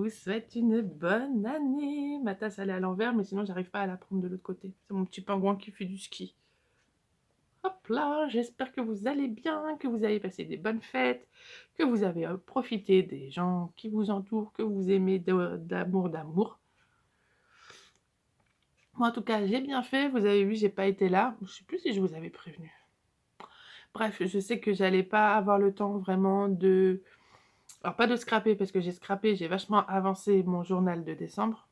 vous souhaite une bonne année. Ma tasse, elle est à l'envers, mais sinon, j'arrive pas à la prendre de l'autre côté. C'est mon petit pingouin qui fait du ski. Hop là, j'espère que vous allez bien, que vous avez passé des bonnes fêtes, que vous avez profité des gens qui vous entourent, que vous aimez d'amour. Moi, en tout cas, j'ai bien fait. Vous avez vu, j'ai pas été là. Je sais plus si je vous avais prévenu. Bref, je sais que j'allais pas avoir le temps vraiment de... Alors, pas de scraper, parce que j'ai scrappé, j'ai vachement avancé mon journal de décembre.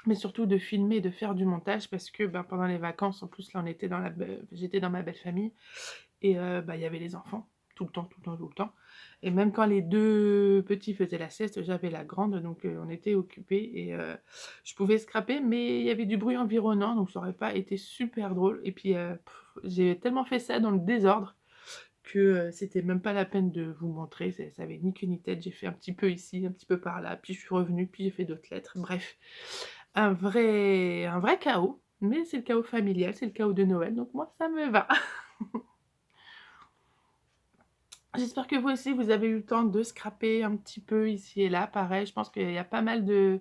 Mais surtout de filmer, de faire du montage parce que, ben, pendant les vacances, en plus, là, on était dans j'étais dans ma belle famille et bah, il y avait les enfants tout le temps, tout le temps, tout le temps. Et même quand les 2 petits faisaient la sieste, j'avais la grande, donc on était occupés et je pouvais scraper, mais il y avait du bruit environnant, donc ça aurait pas été super drôle. Et puis, j'ai tellement fait ça dans le désordre que, c'était même pas la peine de vous montrer, ça avait ni queue ni tête. J'ai fait un petit peu ici, un petit peu par là, puis je suis revenue, puis j'ai fait d'autres lettres. Bref, un vrai chaos, mais c'est le chaos familial, c'est le chaos de Noël, donc moi ça me va. J'espère que vous aussi, vous avez eu le temps de scraper un petit peu ici et là. Pareil, je pense qu'il y a pas mal de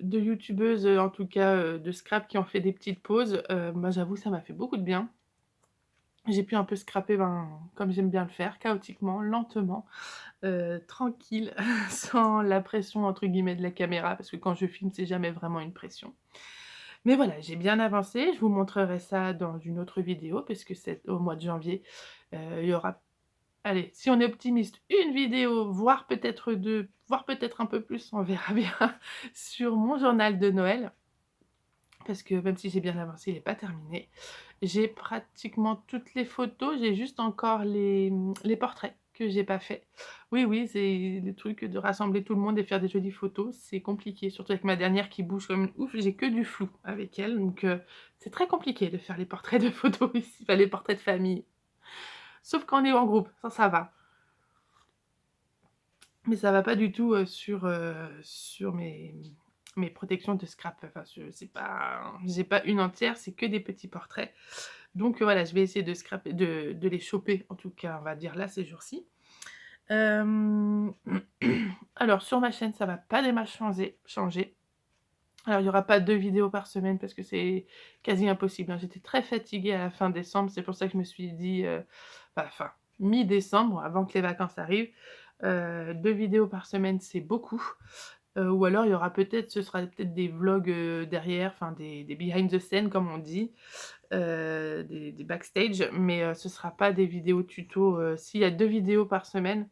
youtubeuses, en tout cas, de scrap qui ont fait des petites pauses. Moi j'avoue, ça m'a fait beaucoup de bien. J'ai pu un peu scraper, ben, comme j'aime bien le faire, chaotiquement, lentement, tranquille, sans la pression entre guillemets de la caméra, parce que quand je filme, c'est jamais vraiment une pression. Mais voilà, j'ai bien avancé, je vous montrerai ça dans une autre vidéo, parce que c'est au mois de janvier, il y aura, allez, si on est optimiste, une vidéo, voire peut-être 2, voire peut-être un peu plus, on verra bien, sur mon journal de Noël. Parce que même si j'ai bien avancé, il n'est pas terminé. J'ai pratiquement toutes les photos, j'ai juste encore les portraits que j'ai pas fait. Oui, oui, c'est le truc de rassembler tout le monde et faire des jolies photos, c'est compliqué, surtout avec ma dernière qui bouge comme une ouf, j'ai que du flou avec elle, donc c'est très compliqué de faire les portraits de photos ici, enfin les portraits de famille. Sauf quand on est en groupe, ça va. Mais ça va pas du tout, sur mes protections de scrap. Enfin, c'est pas, j'ai pas une entière, c'est que des petits portraits. Donc voilà, je vais essayer de scraper, de les choper, en tout cas, on va dire là, ces jours-ci. Hem, alors sur ma chaîne, ça va pas des masses changer. Alors il y aura pas 2 vidéos par semaine parce que c'est quasi impossible, hein. J'étais très fatiguée à la fin décembre, c'est pour ça que je me suis dit, enfin fin mi-décembre, avant que les vacances arrivent, 2 vidéos par semaine, c'est beaucoup. Ou alors il y aura peut-être, ce sera peut-être des vlogs, derrière, enfin des behind the scene comme on dit, des backstage, mais ce sera pas des vidéos tuto. S'il y a 2 vidéos par semaine,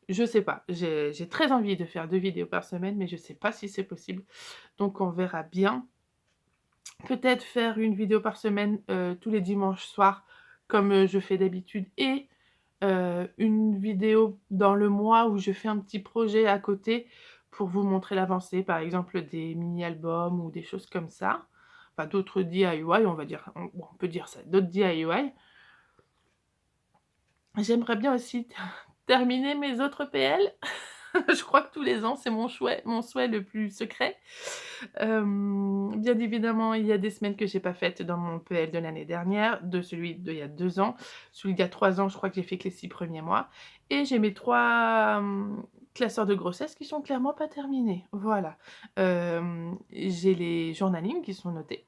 je sais pas. J'ai très envie de faire 2 vidéos par semaine, mais je sais pas si c'est possible, donc on verra bien. Peut-être faire une vidéo par semaine, tous les dimanches soirs comme, je fais d'habitude, et une vidéo dans le mois où je fais un petit projet à côté pour vous montrer l'avancée, par exemple des mini-albums ou des choses comme ça. Enfin d'autres DIY, on va dire, on peut dire ça, d'autres DIY. J'aimerais bien aussi terminer mes autres PL. Je crois que tous les ans, c'est mon souhait le plus secret. Bien évidemment, il y a des semaines que j'ai pas faites dans mon PL de l'année dernière, de celui d'il y a 2 ans. Celui d'il y a 3 ans, je crois que j'ai fait que les 6 premiers mois, et j'ai mes 3 classeurs de grossesse qui sont clairement pas terminés. Voilà. J'ai les journalings qui sont notés,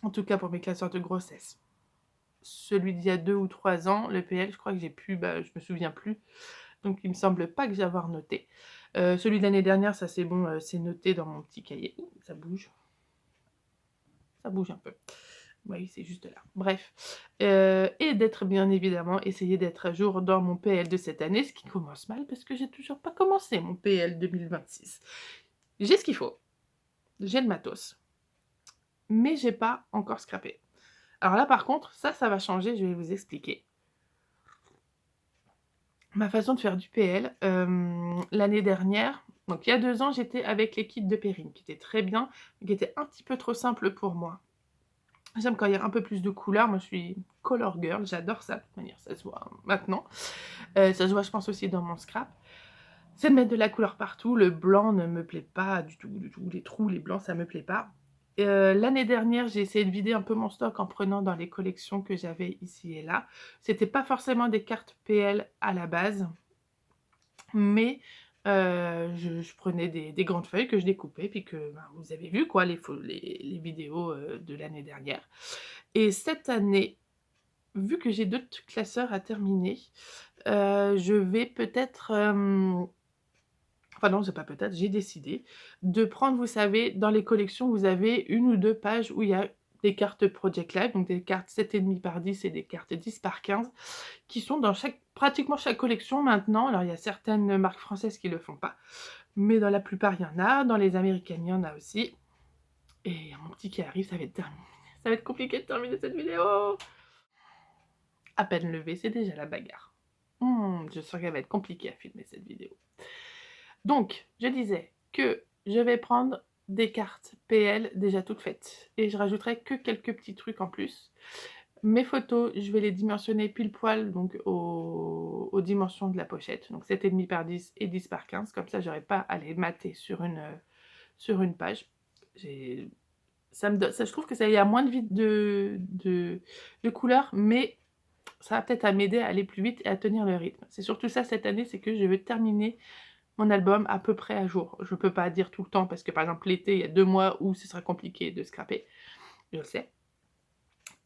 en tout cas pour mes classeurs de grossesse. Celui d'il y a 2 ou 3 ans, le PL, je crois que j'ai plus, bah, je me souviens plus, donc il me semble pas que j'ai avoir noté. Celui de l'année dernière, ça c'est bon, c'est noté dans mon petit cahier. Ouh, ça bouge un peu. Oui, c'est juste là. Bref, et d'être bien évidemment, essayer d'être à jour dans mon PL de cette année, ce qui commence mal parce que j'ai toujours pas commencé mon PL 2026. J'ai ce qu'il faut, j'ai le matos, mais j'ai pas encore scrappé. Alors là par contre, ça va changer, je vais vous expliquer. Ma façon de faire du PL, l'année dernière, donc il y a 2 ans, j'étais avec les kits de Perrine, qui étaient très bien, mais qui étaient un petit peu trop simples pour moi. J'aime quand il y a un peu plus de couleurs, moi je suis color girl, j'adore ça, de toute manière ça se voit maintenant. Ça se voit je pense aussi dans mon scrap. C'est de mettre de la couleur partout, le blanc ne me plaît pas du tout, les trous, les blancs, ça me plaît pas. L'année dernière, j'ai essayé de vider un peu mon stock en prenant dans les collections que j'avais ici et là. C'était pas forcément des cartes PL à la base, mais je prenais des grandes feuilles que je découpais, puis que, ben, vous avez vu quoi les vidéos, de l'année dernière. Et cette année, vu que j'ai d'autres classeurs à terminer, je vais peut-être, enfin non, c'est pas peut-être, j'ai décidé de prendre, vous savez, dans les collections, vous avez 1 ou 2 pages où il y a des cartes Project Life, donc des cartes 7,5 par 10 et des cartes 10 par 15 qui sont dans pratiquement chaque collection maintenant. Alors il y a certaines marques françaises qui le font pas, mais dans la plupart il y en a, dans les américaines il y en a aussi. Et il y a mon petit qui arrive, ça va être terminé. Ça va être compliqué de terminer cette vidéo. À peine levé, c'est déjà la bagarre. Je sens qu'elle va être compliquée à filmer cette vidéo. Donc, je disais que je vais prendre des cartes PL déjà toutes faites et je rajouterai que quelques petits trucs en plus. Mes photos, je vais les dimensionner pile poil donc aux dimensions de la pochette, donc 7,5 par 10 et 10 par 15, comme ça j'aurai pas à les mater sur une page. Ça, je trouve que ça y a moins de vide de couleurs, mais ça va peut-être à m'aider à aller plus vite et à tenir le rythme. C'est surtout ça cette année, c'est que je veux terminer mon album à peu près à jour. Je peux pas dire tout le temps parce que par exemple l'été, il y a 2 mois où ce sera compliqué de scraper, je le sais.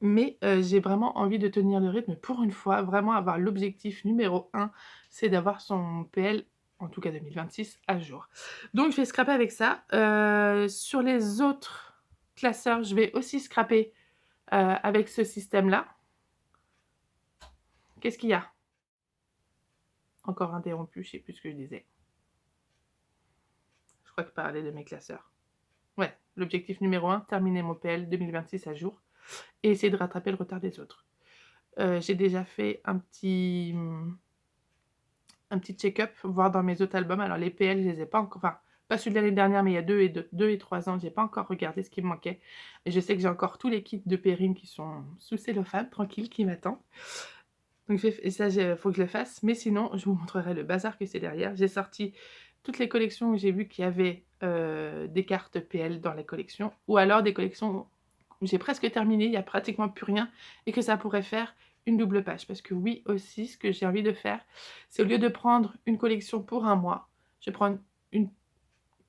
Mais j'ai vraiment envie de tenir le rythme pour une fois, vraiment avoir l'objectif numéro 1, c'est d'avoir son PL, en tout cas 2026, à jour. Donc je vais scraper avec ça. Sur les autres classeurs, je vais aussi scraper avec ce système-là. Qu'est-ce qu'il y a? Encore interrompu, je sais plus ce que je disais. Je crois que je parlais de mes classeurs. Ouais, l'objectif numéro 1, terminer mon PL 2026 à jour et essayer de rattraper le retard des autres. J'ai déjà fait un petit check-up, voir dans mes autres albums. Alors les PL, je les ai pas encore, enfin pas celui de l'année dernière, mais il y a 2 et 3 ans, j'ai pas encore regardé ce qui me manquait. Et je sais que j'ai encore tous les kits de Perrine qui sont sous cellophane, tranquille, qui m'attendent. Donc et ça, faut que je le fasse. Mais sinon, je vous montrerai le bazar que c'est derrière. J'ai sorti toutes les collections où j'ai vu qu'il y avait des cartes PL dans les collections, ou alors des collections où j'ai presque terminé, il n'y a pratiquement plus rien, et que ça pourrait faire une double page. Parce que oui, aussi, ce que j'ai envie de faire, c'est au lieu de prendre une collection pour un mois, je vais prendre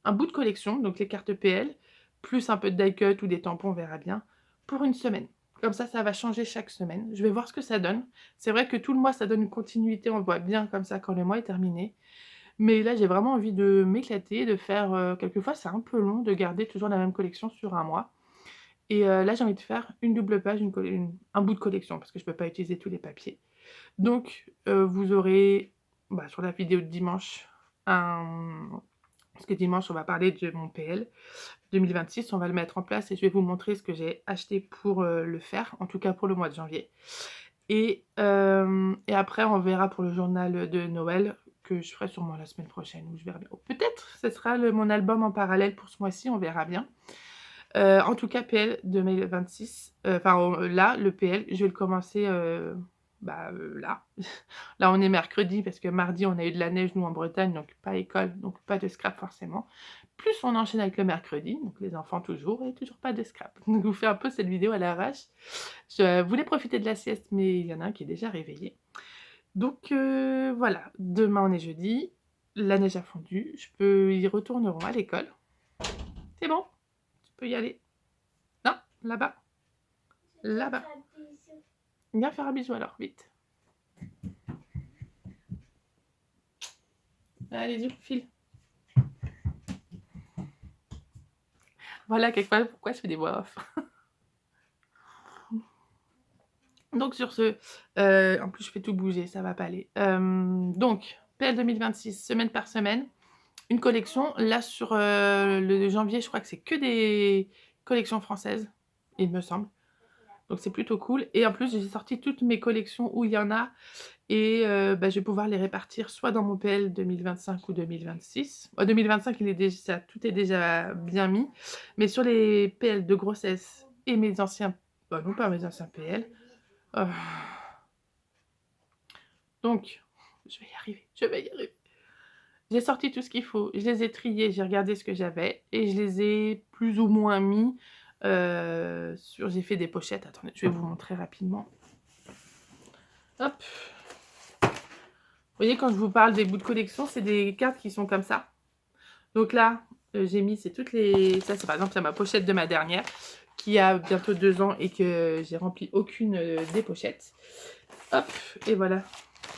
un bout de collection, donc les cartes PL, plus un peu de die cut ou des tampons, on verra bien, pour une semaine. Comme ça va changer chaque semaine. Je vais voir ce que ça donne. C'est vrai que tout le mois, ça donne une continuité, on le voit bien comme ça quand le mois est terminé. Mais là, j'ai vraiment envie de m'éclater, de faire, quelquefois c'est un peu long de garder toujours la même collection sur un mois. Et là, j'ai envie de faire une double page, un bout de collection, parce que je peux pas utiliser tous les papiers. Donc, vous aurez, bah, sur la vidéo de dimanche, parce que dimanche, on va parler de mon PL 2026, on va le mettre en place et je vais vous montrer ce que j'ai acheté pour le faire, en tout cas pour le mois de janvier. Et après, on verra pour le journal de Noël, que je ferai sûrement la semaine prochaine, ou je verrai bien. Ou peut-être, ce sera mon album en parallèle pour ce mois-ci, on verra bien. En tout cas, PL 2026, enfin là, le PL, je vais le commencer là. Là, on est mercredi parce que mardi, on a eu de la neige, nous, en Bretagne, donc pas école, donc pas de scrap forcément. Plus on enchaîne avec le mercredi, donc les enfants toujours, et toujours pas de scrap. Donc, je vous fais un peu cette vidéo à l'arrache. Je voulais profiter de la sieste, mais il y en a un qui est déjà réveillé. Donc voilà, demain on est jeudi, la neige a fondu, ils retourneront à l'école. C'est bon, tu peux y aller. Non, là-bas. Là-bas. Viens faire un bisou alors, vite. Allez, file. Voilà, quelquefois, pourquoi je fais des voix off. Donc sur ce, en plus je fais tout bouger, ça va pas aller. Donc, PL 2026, semaine par semaine, une collection. Là sur le janvier, je crois que c'est que des collections françaises, il me semble. Donc c'est plutôt cool. Et en plus, j'ai sorti toutes mes collections où il y en a. Et je vais pouvoir les répartir soit dans mon PL 2025 ou 2026. 2025, tout est déjà bien mis. Mais sur les PL de grossesse et mes anciens... non, pas mes anciens PL. Donc, je vais y arriver. J'ai sorti tout ce qu'il faut. Je les ai triés, j'ai regardé ce que j'avais. Et je les ai plus ou moins mis j'ai fait des pochettes. Attendez, je vais vous montrer rapidement. Hop. voyez, quand je vous parle des bouts de collection, c'est des cartes qui sont comme ça. Donc là, j'ai mis, c'est toutes les... Ça, c'est par exemple ma pochette de ma dernière, qui a bientôt 2 ans et que j'ai rempli aucune des pochettes. Hop, et voilà,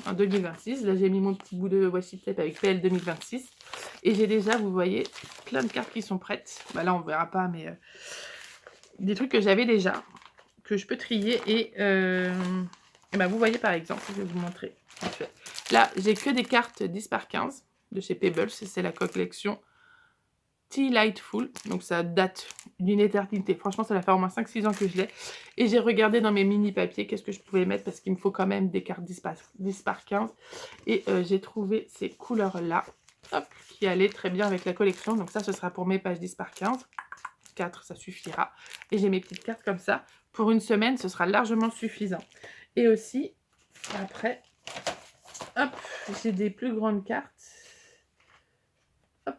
en 2026. Là, j'ai mis mon petit bout de washi tape avec PL 2026. Et j'ai déjà, vous voyez, plein de cartes qui sont prêtes. Bah là, on verra pas, mais des trucs que j'avais déjà, que je peux trier. Et bah, vous voyez, par exemple, je vais vous montrer. Là, j'ai que des cartes 10 par 15 de chez Pebbles. C'est la collection Tea Lightful. Donc, ça date d'une éternité. Franchement, ça va faire au moins 5-6 ans que je l'ai. Et j'ai regardé dans mes mini papiers qu'est-ce que je pouvais mettre parce qu'il me faut quand même des cartes 10 par 15. Et j'ai trouvé ces couleurs-là, qui allaient très bien avec la collection. Donc, ça, ce sera pour mes pages 10 par 15. 4, ça suffira. Et j'ai mes petites cartes comme ça. Pour une semaine, ce sera largement suffisant. Et aussi, après, hop, j'ai des plus grandes cartes. Hop.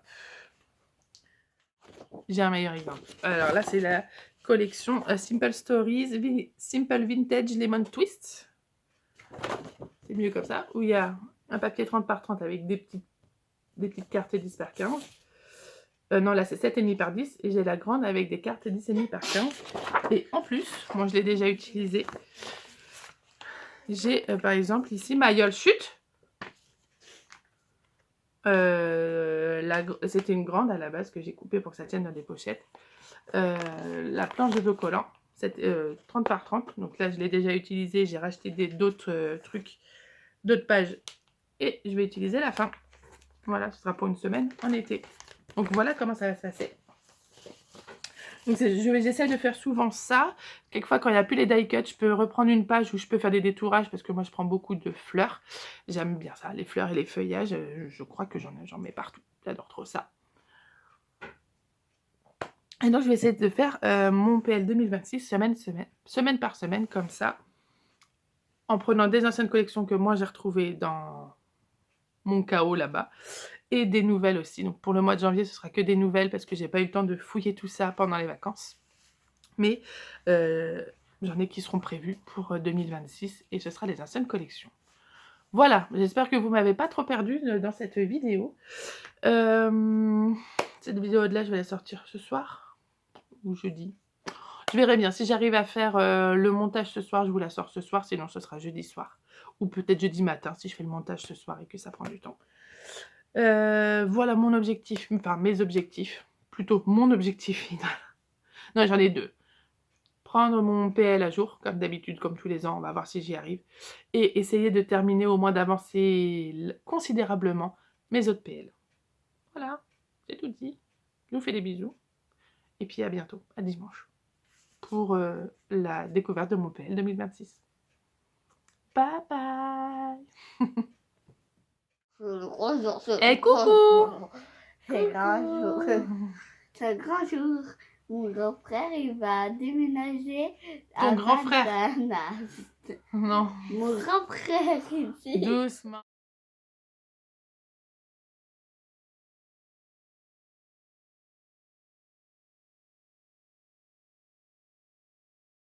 J'ai un meilleur exemple. Alors là, c'est la collection Simple Stories, Simple Vintage Lemon Twist. C'est mieux comme ça. Où il y a un papier 30 par 30 avec des petites cartes 10 par 15. Non, là, c'est 7,5 par 10. Et j'ai la grande avec des cartes 10,5 par 15. Et en plus, moi, je l'ai déjà utilisé. J'ai, par exemple, ici, ma Yole Chute. C'était une grande à la base que j'ai coupée pour que ça tienne dans des pochettes. La planche de autocollant, 30 par 30. Donc là, je l'ai déjà utilisé. J'ai racheté d'autres trucs, d'autres pages. Et je vais utiliser la fin. Voilà, ce sera pour une semaine en été. Donc voilà comment ça va se passer. Donc j'essaie de faire souvent ça. Quelquefois, quand il n'y a plus les die cuts, je peux reprendre une page où je peux faire des détourages parce que moi, je prends beaucoup de fleurs. J'aime bien ça, les fleurs et les feuillages. Je crois que j'en mets partout. J'adore trop ça. Et donc, je vais essayer de faire mon PL 2026 semaine par semaine, comme ça, en prenant des anciennes collections que moi, j'ai retrouvées dans mon chaos là-bas. Et des nouvelles aussi. Donc pour le mois de janvier, ce sera que des nouvelles parce que j'ai pas eu le temps de fouiller tout ça pendant les vacances. Mais j'en ai qui seront prévues pour 2026 et ce sera les anciennes collections. Voilà, j'espère que vous m'avez pas trop perdu dans cette vidéo. Cette vidéo de là, je vais la sortir ce soir ou jeudi. Je verrai bien. Si j'arrive à faire le montage ce soir, je vous la sors ce soir. Sinon, ce sera jeudi soir. Ou peut-être jeudi matin si je fais le montage ce soir et que ça prend du temps. Voilà mon objectif, enfin mes objectifs, plutôt mon objectif final. Non, j'en ai 2. Prendre mon PL à jour, comme d'habitude, comme tous les ans, on va voir si j'y arrive. Et essayer de terminer, au moins d'avancer considérablement mes autres PL. Voilà, j'ai tout dit. Je vous fais des bisous. Et puis à bientôt, à dimanche, pour la découverte de mon PL 2026. Bye bye. Eh, coucou. C'est grand jour. C'est un grand jour. Mon grand frère, il va déménager à Ton grand frère? Vandanas. Non. Mon grand frère, il dit. Doucement.